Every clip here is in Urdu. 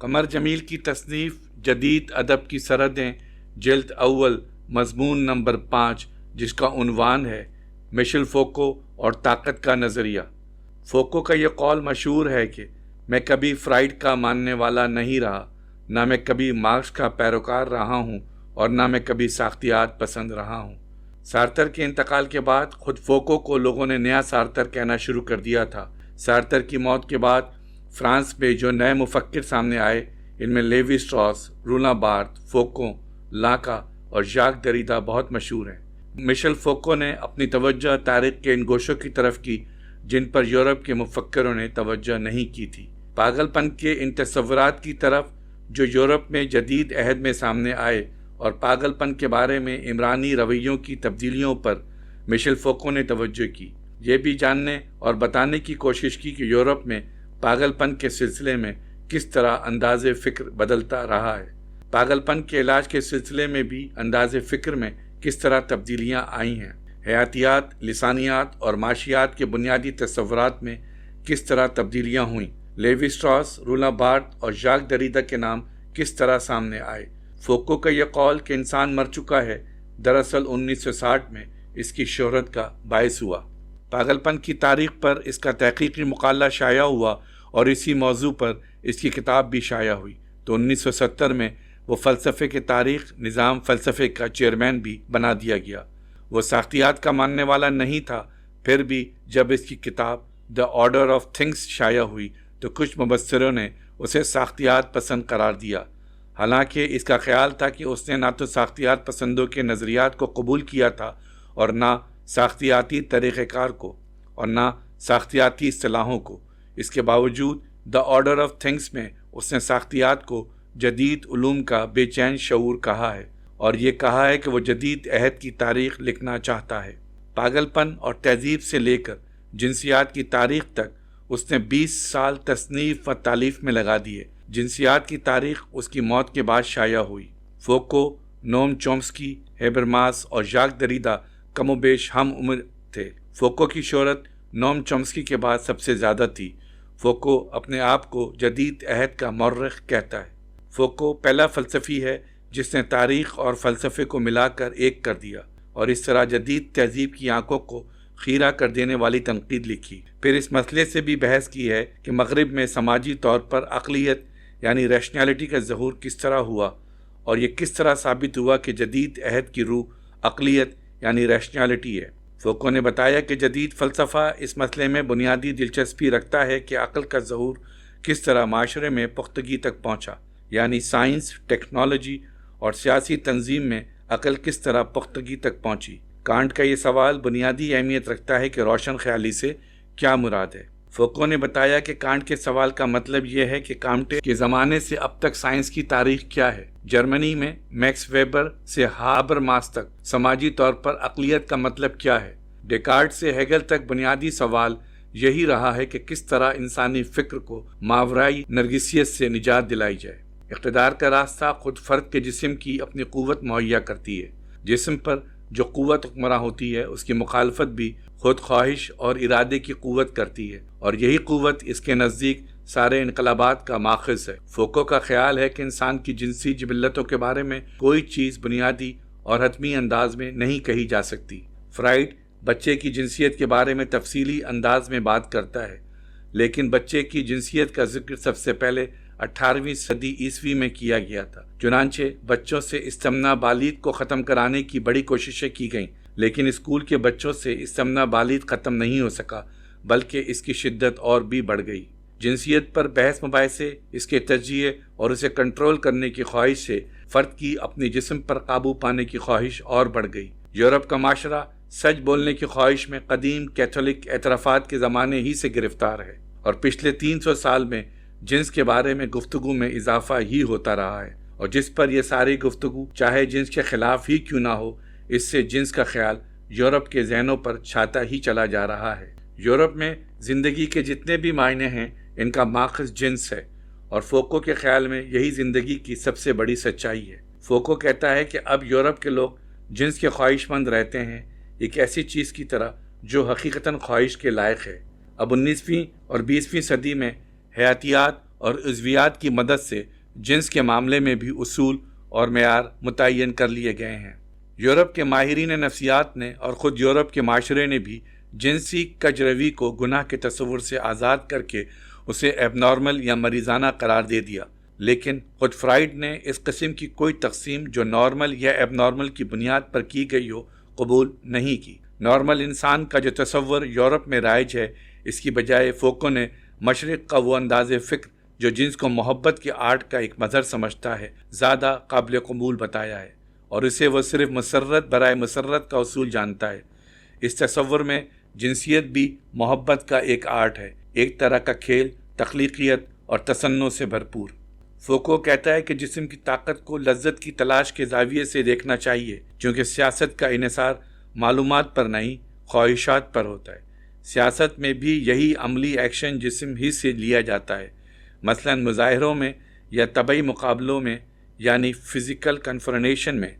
قمر جمیل کی تصنیف جدید ادب کی سرحدیں جلد اول مضمون نمبر 5 جس کا عنوان ہے مشیل فوکو اور طاقت کا نظریہ۔ فوکو کا یہ قول مشہور ہے کہ میں کبھی فرائیڈ کا ماننے والا نہیں رہا، نہ میں کبھی مارکس کا پیروکار رہا ہوں اور نہ میں کبھی ساختیات پسند رہا ہوں۔ سارتر کے انتقال کے بعد خود فوکو کو لوگوں نے نیا سارتر کہنا شروع کر دیا تھا۔ سارتر کی موت کے بعد فرانس میں جو نئے مفکر سامنے آئے ان میں لیوی اسٹراس، رولاں بارتھ، فوکو، لاکا اور ژاک دریدا بہت مشہور ہیں۔ مشیل فوکو نے اپنی توجہ تاریخ کے ان گوشوں کی طرف کی جن پر یورپ کے مفکروں نے توجہ نہیں کی تھی۔ پاگل پن کے ان تصورات کی طرف جو یورپ میں جدید عہد میں سامنے آئے اور پاگل پن کے بارے میں عمرانی رویوں کی تبدیلیوں پر مشیل فوکو نے توجہ کی۔ یہ بھی جاننے اور بتانے کی کوشش کی کہ یورپ میں پاگل پن کے سلسلے میں کس طرح انداز فکر بدلتا رہا ہے، پاگل پن کے علاج کے سلسلے میں بھی انداز فکر میں کس طرح تبدیلیاں آئی ہیں، حیاتیات، لسانیات اور معاشیات کے بنیادی تصورات میں کس طرح تبدیلیاں ہوئیں، لیوی اسٹراس، رولاں بارتھ اور ژاک دریدا کے نام کس طرح سامنے آئے۔ فوکو کا یہ قول کہ انسان مر چکا ہے دراصل 1960 میں اس کی شہرت کا باعث ہوا۔ پاگل پن کی تاریخ پر اس کا تحقیقی مقالہ شائع ہوا اور اسی موضوع پر اس کی کتاب بھی شائع ہوئی تو 1970 میں وہ فلسفے کے تاریخ نظام فلسفے کا چیئرمین بھی بنا دیا گیا۔ وہ ساختیات کا ماننے والا نہیں تھا، پھر بھی جب اس کی کتاب دی آرڈر آف تھنگس شائع ہوئی تو کچھ مبصروں نے اسے ساختیات پسند قرار دیا، حالانکہ اس کا خیال تھا کہ اس نے نہ تو ساختیات پسندوں کے نظریات کو قبول کیا تھا اور نہ ساختیاتی طریقہ کار کو اور نہ ساختیاتی اصطلاحوں کو۔ اس کے باوجود دی آرڈر آف تھنگس میں اس نے ساختیات کو جدید علوم کا بے چین شعور کہا ہے اور یہ کہا ہے کہ وہ جدید عہد کی تاریخ لکھنا چاہتا ہے۔ پاگل پن اور تہذیب سے لے کر جنسیات کی تاریخ تک اس نے 20 سال تصنیف و تالیف میں لگا دیے۔ جنسیات کی تاریخ اس کی موت کے بعد شائع ہوئی۔ فوکو، نوم چومسکی، ہیبرماس اور ژاک دریدا کم و بیش ہم عمر تھے۔ فوکو کی شہرت نوم چومسکی کے بعد سب سے زیادہ تھی۔ فوکو اپنے آپ کو جدید عہد کا مورخ کہتا ہے۔ فوکو پہلا فلسفی ہے جس نے تاریخ اور فلسفے کو ملا کر ایک کر دیا اور اس طرح جدید تہذیب کی آنکھوں کو خیرہ کر دینے والی تنقید لکھی۔ پھر اس مسئلے سے بھی بحث کی ہے کہ مغرب میں سماجی طور پر عقلیت یعنی ریشنالٹی کا ظہور کس طرح ہوا اور یہ کس طرح ثابت ہوا کہ جدید عہد کی روح عقلیت یعنی ریشنالٹی ہے۔ فوکو نے بتایا کہ جدید فلسفہ اس مسئلے میں بنیادی دلچسپی رکھتا ہے کہ عقل کا ظہور کس طرح معاشرے میں پختگی تک پہنچا، یعنی سائنس، ٹیکنالوجی اور سیاسی تنظیم میں عقل کس طرح پختگی تک پہنچی۔ کانٹ کا یہ سوال بنیادی اہمیت رکھتا ہے کہ روشن خیالی سے کیا مراد ہے۔ فوکو نے بتایا کہ کانٹ کے سوال کا مطلب یہ ہے کہ کانٹ کے زمانے سے اب تک سائنس کی تاریخ کیا ہے۔ جرمنی میں میکس ویبر سے ہابرماس تک سماجی طور پر عقلیت کا مطلب کیا ہے۔ ڈیکارٹ سے ہیگل تک بنیادی سوال یہی رہا ہے کہ کس طرح انسانی فکر کو ماورائی نرگسیت سے نجات دلائی جائے۔ اقتدار کا راستہ خود فرد کے جسم کی اپنی قوت مہیا کرتی ہے۔ جسم پر جو قوت حکمراں ہوتی ہے اس کی مخالفت بھی خود خواہش اور ارادے کی قوت کرتی ہے اور یہی قوت اس کے نزدیک سارے انقلابات کا ماخذ ہے۔ فوکو کا خیال ہے کہ انسان کی جنسی جبلتوں کے بارے میں کوئی چیز بنیادی اور حتمی انداز میں نہیں کہی جا سکتی۔ فرائیڈ بچے کی جنسیت کے بارے میں تفصیلی انداز میں بات کرتا ہے، لیکن بچے کی جنسیت کا ذکر سب سے پہلے 18ویں صدی عیسوی میں کیا گیا تھا۔ چنانچہ بچوں سے استمنا بالید کو ختم کرانے کی بڑی کوششیں کی گئیں، لیکن اسکول کے بچوں سے استمنا بالید ختم نہیں ہو سکا بلکہ اس کی شدت اور بھی بڑھ گئی۔ جنسیت پر بحث مباحثے، اس کے تجزیے اور اسے کنٹرول کرنے کی خواہش سے فرد کی اپنے جسم پر قابو پانے کی خواہش اور بڑھ گئی۔ یورپ کا معاشرہ سچ بولنے کی خواہش میں قدیم کیتھولک اعترافات کے زمانے ہی سے گرفتار ہے اور پچھلے 300 سال میں جنس کے بارے میں گفتگو میں اضافہ ہی ہوتا رہا ہے، اور جس پر یہ ساری گفتگو چاہے جنس کے خلاف ہی کیوں نہ ہو، اس سے جنس کا خیال یورپ کے ذہنوں پر چھاتا ہی چلا جا رہا ہے۔ یورپ میں زندگی کے جتنے بھی معنی ہیں ان کا ماخذ جنس ہے اور فوکو کے خیال میں یہی زندگی کی سب سے بڑی سچائی ہے۔ فوکو کہتا ہے کہ اب یورپ کے لوگ جنس کے خواہش مند رہتے ہیں، ایک ایسی چیز کی طرح جو حقیقتاً خواہش کے لائق ہے۔ اب 19ویں اور 20ویں صدی میں حیاتیات اور عضویات کی مدد سے جنس کے معاملے میں بھی اصول اور معیار متعین کر لیے گئے ہیں۔ یورپ کے ماہرین نفسیات نے اور خود یورپ کے معاشرے نے بھی جنسی کجروی کو گناہ کے تصور سے آزاد کر کے اسے ایب نارمل یا مریضانہ قرار دے دیا، لیکن خود فرائیڈ نے اس قسم کی کوئی تقسیم جو نارمل یا ایب نارمل کی بنیاد پر کی گئی ہو قبول نہیں کی۔ نارمل انسان کا جو تصور یورپ میں رائج ہے، اس کی بجائے فوکو نے مشرق کا وہ انداز فکر جو جنس کو محبت کی آرٹ کا ایک مظہر سمجھتا ہے زیادہ قابل قبول بتایا ہے، اور اسے وہ صرف مسرت برائے مسرت کا اصول جانتا ہے۔ اس تصور میں جنسیت بھی محبت کا ایک آرٹ ہے، ایک طرح کا کھیل، تخلیقیت اور تصنع سے بھرپور۔ فوکو کہتا ہے کہ جسم کی طاقت کو لذت کی تلاش کے زاویے سے دیکھنا چاہیے، چونکہ سیاست کا انحصار معلومات پر نہیں، خواہشات پر ہوتا ہے۔ سیاست میں بھی یہی عملی ایکشن جسم ہی سے لیا جاتا ہے، مثلا مظاہروں میں یا طبعی مقابلوں میں، یعنی فزیکل کنفرنیشن میں۔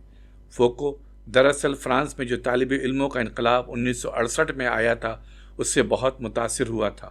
فوکو دراصل فرانس میں جو طالب علموں کا انقلاب 1968 میں آیا تھا اس سے بہت متاثر ہوا تھا۔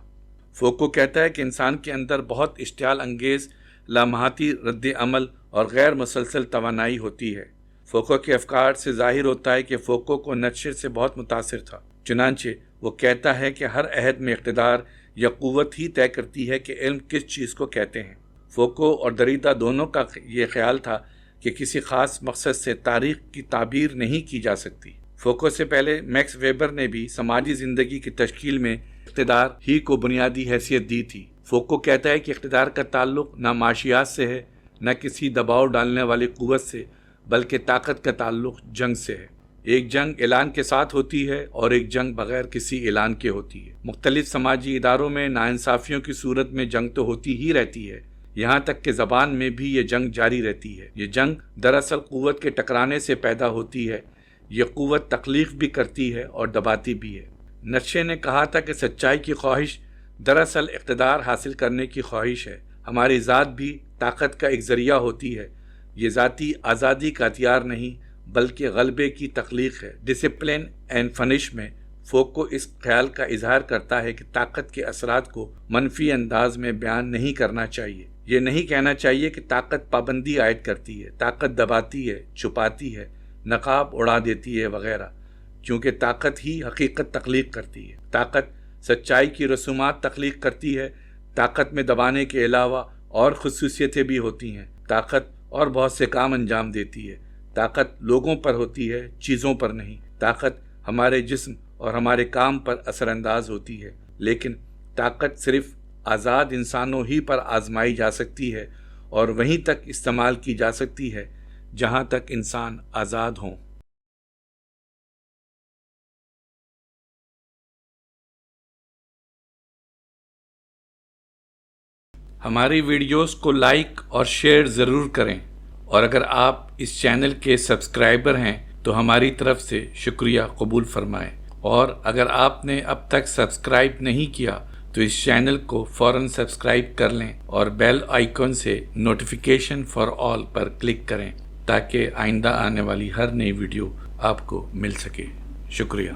فوکو کہتا ہے کہ انسان کے اندر بہت اشتعال انگیز لامحاتی رد عمل اور غیر مسلسل توانائی ہوتی ہے۔ فوکو کے افکار سے ظاہر ہوتا ہے کہ فوکو کو نیٹشے سے بہت متاثر تھا، چنانچہ وہ کہتا ہے کہ ہر عہد میں اقتدار یا قوت ہی طے کرتی ہے کہ علم کس چیز کو کہتے ہیں۔ فوکو اور دریدا دونوں کا یہ خیال تھا کہ کسی خاص مقصد سے تاریخ کی تعبیر نہیں کی جا سکتی۔ فوکو سے پہلے میکس ویبر نے بھی سماجی زندگی کی تشکیل میں اقتدار ہی کو بنیادی حیثیت دی تھی۔ فوکو کہتا ہے کہ اقتدار کا تعلق نہ معاشیات سے ہے، نہ کسی دباؤ ڈالنے والی قوت سے، بلکہ طاقت کا تعلق جنگ سے ہے۔ ایک جنگ اعلان کے ساتھ ہوتی ہے اور ایک جنگ بغیر کسی اعلان کے ہوتی ہے۔ مختلف سماجی اداروں میں ناانصافیوں کی صورت میں جنگ تو ہوتی ہی رہتی ہے، یہاں تک کہ زبان میں بھی یہ جنگ جاری رہتی ہے۔ یہ جنگ دراصل قوت کے ٹکرانے سے پیدا ہوتی ہے، یہ قوت تخلیق بھی کرتی ہے اور دباتی بھی ہے۔ نیٹشے نے کہا تھا کہ سچائی کی خواہش دراصل اقتدار حاصل کرنے کی خواہش ہے۔ ہماری ذات بھی طاقت کا ایک ذریعہ ہوتی ہے، یہ ذاتی آزادی کا ہتھیار نہیں بلکہ غلبے کی تخلیق ہے۔ ڈسپلن اینڈ فنش میں فوکو اس خیال کا اظہار کرتا ہے کہ طاقت کے اثرات کو منفی انداز میں بیان نہیں کرنا چاہیے۔ یہ نہیں کہنا چاہیے کہ طاقت پابندی عائد کرتی ہے، طاقت دباتی ہے، چھپاتی ہے، نقاب اڑا دیتی ہے وغیرہ، کیونکہ طاقت ہی حقیقت تخلیق کرتی ہے۔ طاقت سچائی کی رسومات تخلیق کرتی ہے۔ طاقت میں دبانے کے علاوہ اور خصوصیتیں بھی ہوتی ہیں۔ طاقت اور بہت سے کام انجام دیتی ہے۔ طاقت لوگوں پر ہوتی ہے، چیزوں پر نہیں۔ طاقت ہمارے جسم اور ہمارے کام پر اثر انداز ہوتی ہے، لیکن طاقت صرف آزاد انسانوں ہی پر آزمائی جا سکتی ہے اور وہیں تک استعمال کی جا سکتی ہے جہاں تک انسان آزاد ہوں۔ ہماری ویڈیوز کو لائک اور شیئر ضرور کریں، اور اگر آپ اس چینل کے سبسکرائبر ہیں تو ہماری طرف سے شکریہ قبول فرمائیں، اور اگر آپ نے اب تک سبسکرائب نہیں کیا تو اس چینل کو فوراً سبسکرائب کر لیں اور بیل آئیکن سے notification for all per click کریں تاکہ آئندہ آنے والی ہر نئی ویڈیو آپ کو مل سکے۔ شکریہ۔